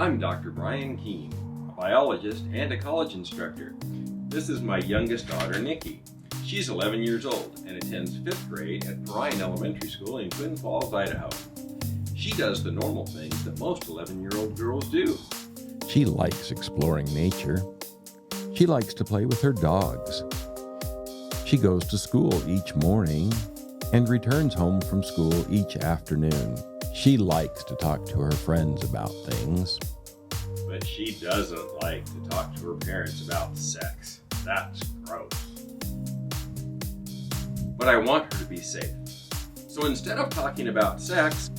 I'm Dr. Brian Keene, a biologist and a college instructor. This is my youngest daughter, Nikki. She's 11 years old and attends 5th grade at Perrine Elementary School in Twin Falls, Idaho. She does the normal things that most 11-year-old girls do. She likes exploring nature. She likes to play with her dogs. She goes to school each morning and returns home from school each afternoon. She likes to talk to her friends about things. But she doesn't like to talk to her parents about sex. That's gross. But I want her to be safe. So instead of talking about sex,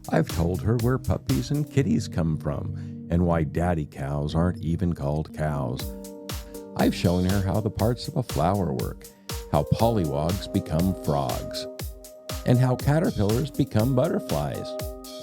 I've told her where puppies and kitties come from and why daddy cows aren't even called cows. I've shown her how the parts of a flower work, how pollywogs become frogs, and how caterpillars become butterflies.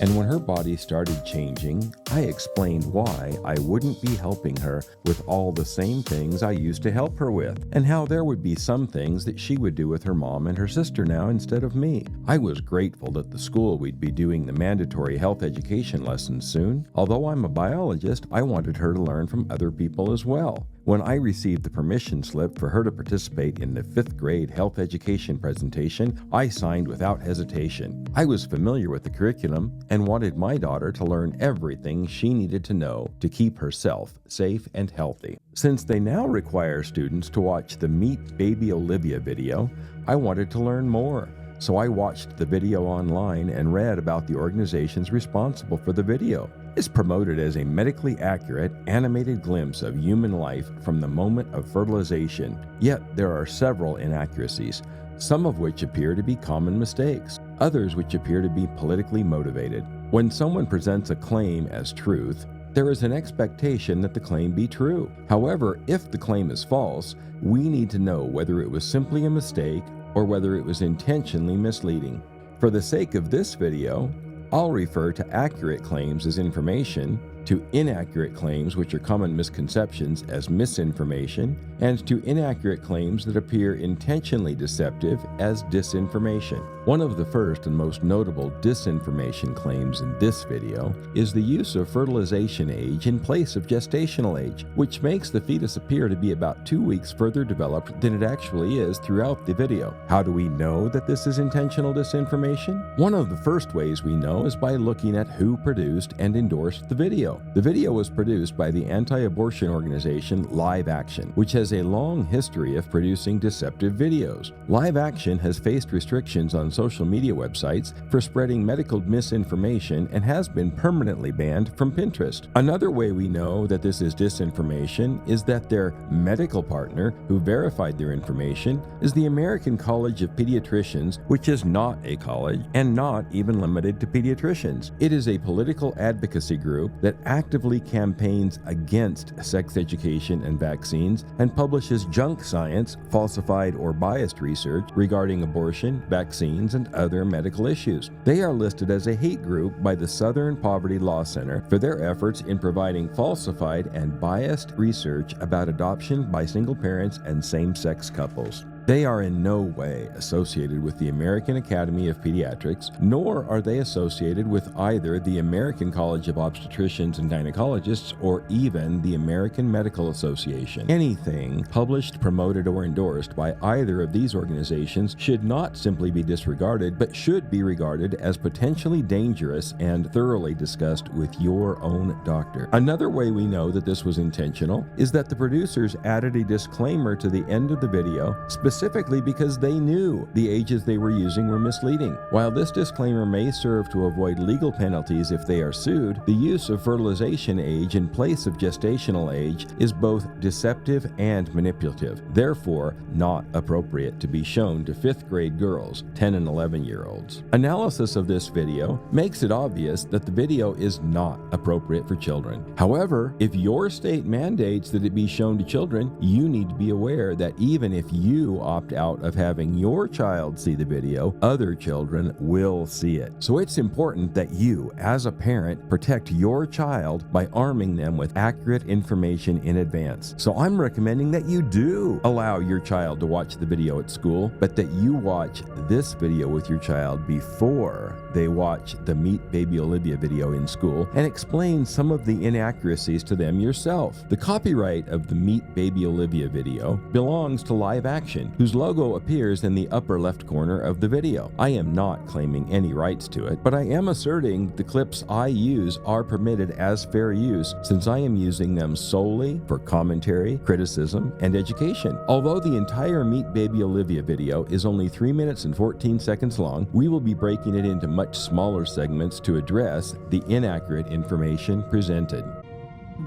And when her body started changing, I explained why I wouldn't be helping her with all the same things I used to help her with, and how there would be some things that she would do with her mom and her sister now instead of me. I was grateful that the school we'd be doing the mandatory health education lessons soon. Although I'm a biologist, I wanted her to learn from other people as well. When I received the permission slip for her to participate in the 5th grade health education presentation, I signed without hesitation. I was familiar with the curriculum and wanted my daughter to learn everything she needed to know to keep herself safe and healthy. Since they now require students to watch the Meet Baby Olivia video, I wanted to learn more. So I watched the video online and read about the organizations responsible for the video. It's promoted as a medically accurate, animated glimpse of human life from the moment of fertilization. Yet there are several inaccuracies, some of which appear to be common mistakes, others which appear to be politically motivated. When someone presents a claim as truth, there is an expectation that the claim be true. However, if the claim is false, we need to know whether it was simply a mistake or whether it was intentionally misleading. For the sake of this video, I'll refer to accurate claims as information, to inaccurate claims, which are common misconceptions, as misinformation, and to inaccurate claims that appear intentionally deceptive as disinformation. One of the first and most notable disinformation claims in this video is the use of fertilization age in place of gestational age, which makes the fetus appear to be about 2 weeks further developed than it actually is throughout the video. How do we know that this is intentional disinformation? One of the first ways we know is by looking at who produced and endorsed the video. The video was produced by the anti-abortion organization Live Action, which has a long history of producing deceptive videos. Live Action has faced restrictions on social media websites for spreading medical misinformation and has been permanently banned from Pinterest. Another way we know that this is disinformation is that their medical partner who verified their information is the American College of Pediatricians, which is not a college and not even limited to pediatricians. It is a political advocacy group that actively campaigns against sex education and vaccines and publishes junk science, falsified or biased research regarding abortion, vaccines, and other medical issues. They are listed as a hate group by the Southern Poverty Law Center for their efforts in providing falsified and biased research about adoption by single parents and same-sex couples. They are in no way associated with the American Academy of Pediatrics, nor are they associated with either the American College of Obstetricians and Gynecologists or even the American Medical Association. Anything published, promoted, or endorsed by either of these organizations should not simply be disregarded, but should be regarded as potentially dangerous and thoroughly discussed with your own doctor. Another way we know that this was intentional is that the producers added a disclaimer to the end of the video, specifically because they knew the ages they were using were misleading. While this disclaimer may serve to avoid legal penalties if they are sued, the use of fertilization age in place of gestational age is both deceptive and manipulative, therefore not appropriate to be shown to 5th grade girls, 10 and 11-year-olds. Analysis of this video makes it obvious that the video is not appropriate for children. However, if your state mandates that it be shown to children, you need to be aware that even if you opt out of having your child see the video, other children will see it. So it's important that you, as a parent, protect your child by arming them with accurate information in advance. So I'm recommending that you do allow your child to watch the video at school, but that you watch this video with your child before they watch the Meet Baby Olivia video in school and explain some of the inaccuracies to them yourself. The copyright of the Meet Baby Olivia video belongs to Live Action, whose logo appears in the upper left corner of the video. I am not claiming any rights to it, but I am asserting the clips I use are permitted as fair use since I am using them solely for commentary, criticism, and education. Although the entire Meet Baby Olivia video is only 3 minutes and 14 seconds long, we will be breaking it into much smaller segments to address the inaccurate information presented.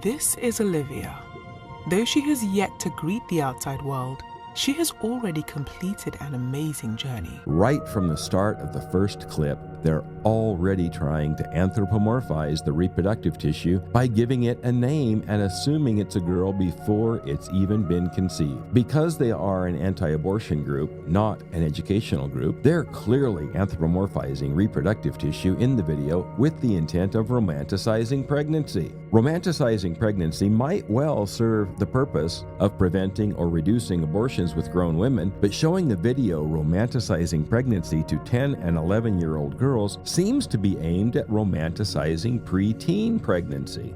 This is Olivia. Though she has yet to greet the outside world, she has already completed an amazing journey. Right from the start of the first clip, they're already trying to anthropomorphize the reproductive tissue by giving it a name and assuming it's a girl before it's even been conceived. Because they are an anti-abortion group, not an educational group, they're clearly anthropomorphizing reproductive tissue in the video with the intent of romanticizing pregnancy. Romanticizing pregnancy might well serve the purpose of preventing or reducing abortions with grown women, but showing the video romanticizing pregnancy to 10 and 11-year-old girls seems to be aimed at romanticizing preteen pregnancy.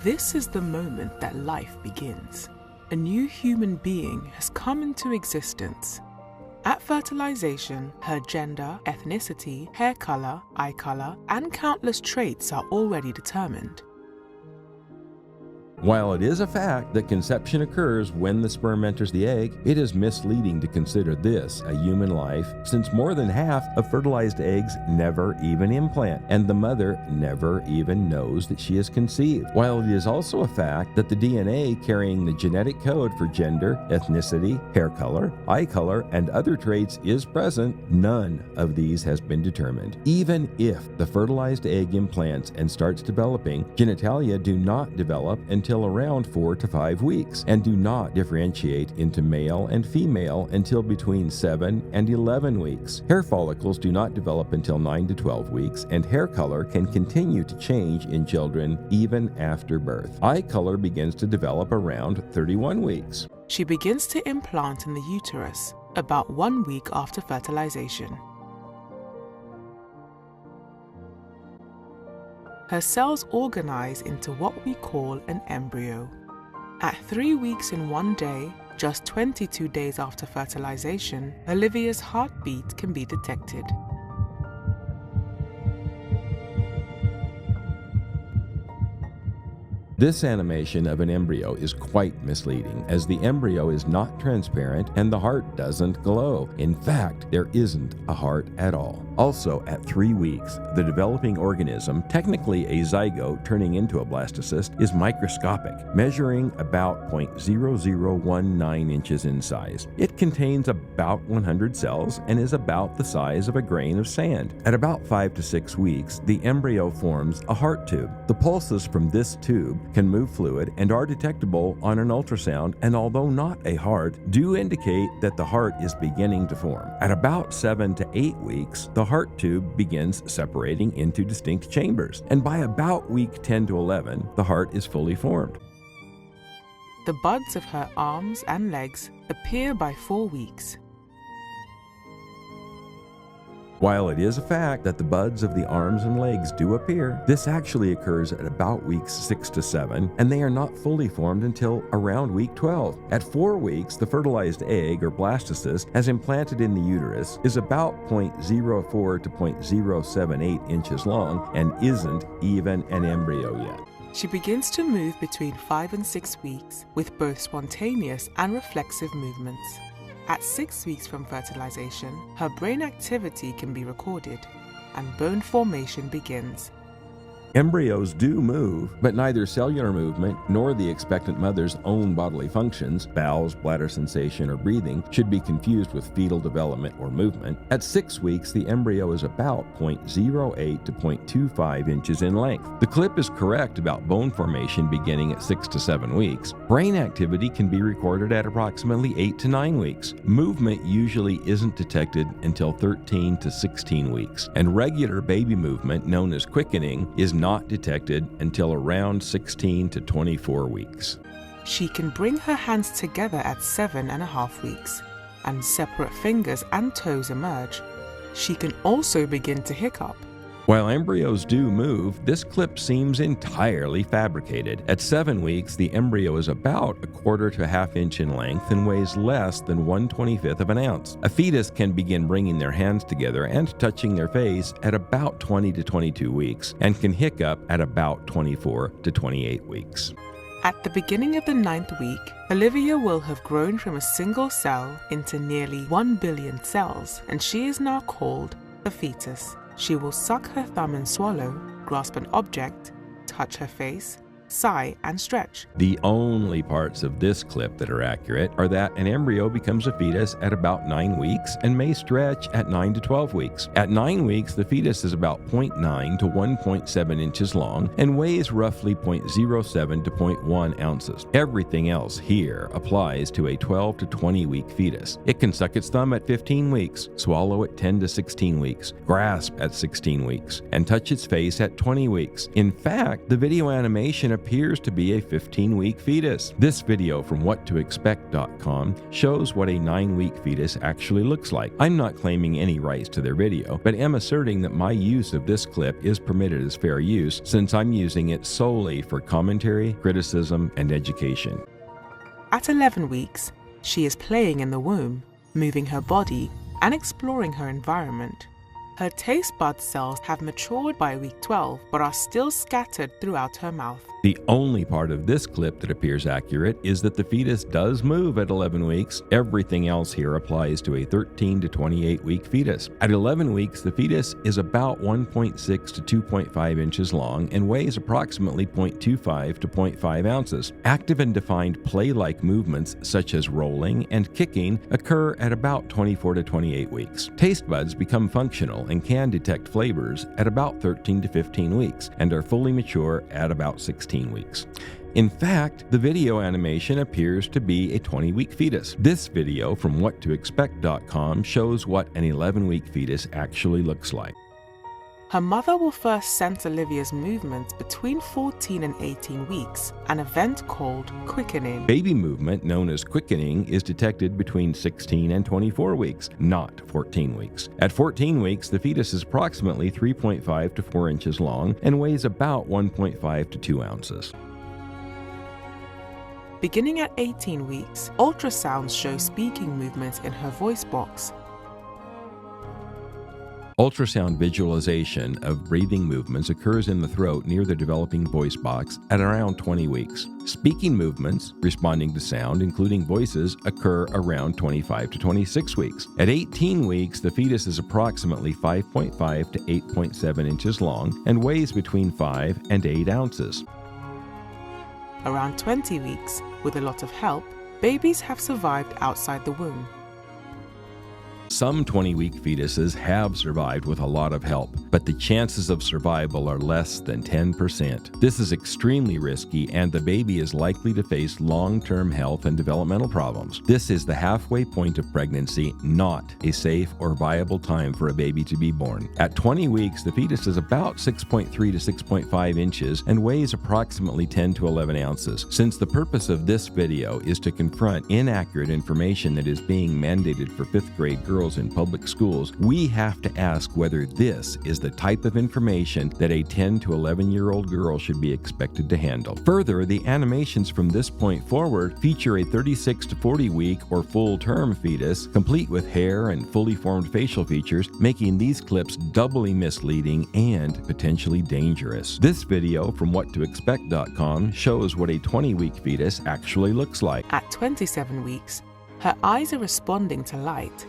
This is the moment that life begins. A new human being has come into existence. At fertilization, her gender, ethnicity, hair color, eye color, and countless traits are already determined. While it is a fact that conception occurs when the sperm enters the egg, it is misleading to consider this a human life, since more than half of fertilized eggs never even implant, and the mother never even knows that she is conceived. While it is also a fact that the DNA carrying the genetic code for gender, ethnicity, hair color, eye color, and other traits is present, none of these has been determined. Even if the fertilized egg implants and starts developing, genitalia do not develop until around 4 to 5 weeks, and do not differentiate into male and female until between 7 and 11 weeks. Hair follicles do not develop until 9 to 12 weeks, and hair color can continue to change in children even after birth. Eye color begins to develop around 31 weeks. She begins to implant in the uterus about 1 week after fertilization. Her cells organize into what we call an embryo. At 3 weeks and 1 day, just 22 days after fertilization, Olivia's heartbeat can be detected. This animation of an embryo is quite misleading, as the embryo is not transparent and the heart doesn't glow. In fact, there isn't a heart at all. Also, at 3 weeks, the developing organism, technically a zygote turning into a blastocyst, is microscopic, measuring about 0.0019 inches in size. It contains about 100 cells and is about the size of a grain of sand. At about 5 to 6 weeks, the embryo forms a heart tube. The pulses from this tube can move fluid and are detectable on an ultrasound, and although not a heart, do indicate that the heart is beginning to form. At about 7 to 8 weeks, the heart tube begins separating into distinct chambers, and by about week 10 to 11, the heart is fully formed. The buds of her arms and legs appear by 4 weeks. While it is a fact that the buds of the arms and legs do appear, this actually occurs at about weeks 6 to 7, and they are not fully formed until around week 12. At 4 weeks, the fertilized egg, or blastocyst, as implanted in the uterus, is about 0.04 to 0.078 inches long and isn't even an embryo yet. She begins to move between 5 and 6 weeks with both spontaneous and reflexive movements. At 6 weeks from fertilization, her brain activity can be recorded and bone formation begins. Embryos do move, but neither cellular movement nor the expectant mother's own bodily functions, bowels, bladder sensation, or breathing, should be confused with fetal development or movement. At 6 weeks, the embryo is about 0.08 to 0.25 inches in length. The clip is correct about bone formation beginning at 6 to 7 weeks. Brain activity can be recorded at approximately 8 to 9 weeks. Movement usually isn't detected until 13 to 16 weeks, and regular baby movement, known as quickening, is not detected until around 16 to 24 weeks. She can bring her hands together at 7.5 weeks, and separate fingers and toes emerge. She can also begin to hiccup. While embryos do move, this clip seems entirely fabricated. At 7 weeks, the embryo is about 1/4 to 1/2 inch in length and weighs less than 1/25 of an ounce. A fetus can begin bringing their hands together and touching their face at about 20 to 22 weeks and can hiccup at about 24 to 28 weeks. At the beginning of the 9th week, Olivia will have grown from a single cell into nearly 1 billion cells, and she is now called a fetus. She will suck her thumb and swallow, grasp an object, touch her face, sigh, and stretch. The only parts of this clip that are accurate are that an embryo becomes a fetus at about 9 weeks and may stretch at 9 to 12 weeks. At 9 weeks, the fetus is about 0.9 to 1.7 inches long and weighs roughly 0.07 to 0.1 ounces. Everything else here applies to a 12 to 20 week fetus. It can suck its thumb at 15 weeks, swallow at 10 to 16 weeks, grasp at 16 weeks, and touch its face at 20 weeks. In fact, the video animation appears to be a 15-week fetus. This video from whattoexpect.com shows what a 9-week fetus actually looks like. I'm not claiming any rights to their video, but am asserting that my use of this clip is permitted as fair use since I'm using it solely for commentary, criticism, and education. At 11 weeks, she is playing in the womb, moving her body and exploring her environment. Her taste bud cells have matured by week 12, but are still scattered throughout her mouth. The only part of this clip that appears accurate is that the fetus does move at 11 weeks. Everything else here applies to a 13 to 28 week fetus. At 11 weeks, the fetus is about 1.6 to 2.5 inches long and weighs approximately 0.25 to 0.5 ounces. Active and defined play-like movements such as rolling and kicking occur at about 24 to 28 weeks. Taste buds become functional and can detect flavors at about 13 to 15 weeks and are fully mature at about 16 weeks. In fact, the video animation appears to be a 20-week fetus. This video from whattoexpect.com shows what an 11-week fetus actually looks like. Her mother will first sense Olivia's movements between 14 and 18 weeks, an event called quickening. Baby movement, known as quickening, is detected between 16 and 24 weeks, not 14 weeks. At 14 weeks, the fetus is approximately 3.5 to 4 inches long and weighs about 1.5 to 2 ounces. Beginning at 18 weeks, ultrasounds show speaking movements in her voice box. Ultrasound visualization of breathing movements occurs in the throat near the developing voice box at around 20 weeks. Speaking movements, responding to sound, including voices, occur around 25 to 26 weeks. At 18 weeks, the fetus is approximately 5.5 to 8.7 inches long and weighs between 5 and 8 ounces. Around 20 weeks, with a lot of help, babies have survived outside the womb. Some 20-week fetuses have survived with a lot of help, but the chances of survival are less than 10%. This is extremely risky, and the baby is likely to face long-term health and developmental problems. This is the halfway point of pregnancy, not a safe or viable time for a baby to be born. At 20 weeks, the fetus is about 6.3 to 6.5 inches and weighs approximately 10 to 11 ounces. Since the purpose of this video is to confront inaccurate information that is being mandated for 5th grade girls in public schools, we have to ask whether this is the type of information that a 10 to 11-year-old girl should be expected to handle. Further, the animations from this point forward feature a 36 to 40 week or full-term fetus, complete with hair and fully formed facial features, making these clips doubly misleading and potentially dangerous. This video from whattoexpect.com shows what a 20-week fetus actually looks like. At 27 weeks, her eyes are responding to light.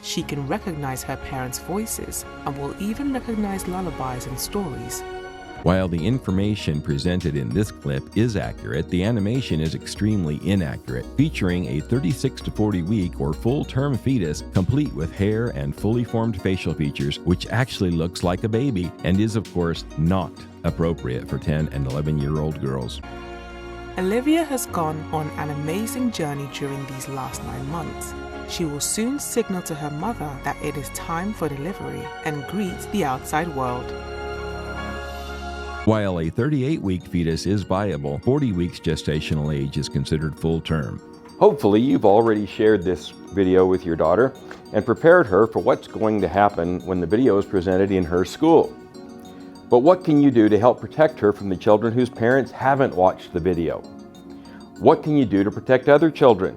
She can recognize her parents' voices and will even recognize lullabies and stories. While the information presented in this clip is accurate, the animation is extremely inaccurate, featuring a 36 to 40 week or full-term fetus complete with hair and fully formed facial features, which actually looks like a baby and is, of course, not appropriate for 10 and 11-year-old girls. Olivia has gone on an amazing journey during these last 9 months. She will soon signal to her mother that it is time for delivery and greet the outside world. While a 38-week fetus is viable, 40 weeks gestational age is considered full term. Hopefully you've already shared this video with your daughter and prepared her for what's going to happen when the video is presented in her school. But what can you do to help protect her from the children whose parents haven't watched the video? What can you do to protect other children?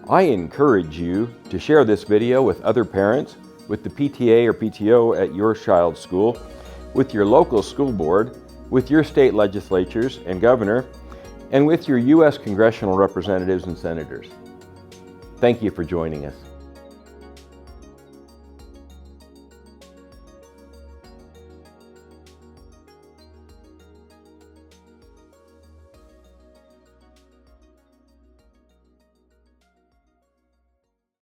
I encourage you to share this video with other parents, with the PTA or PTO at your child's school, with your local school board, with your state legislatures and governor, and with your U.S. congressional representatives and senators. Thank you for joining us.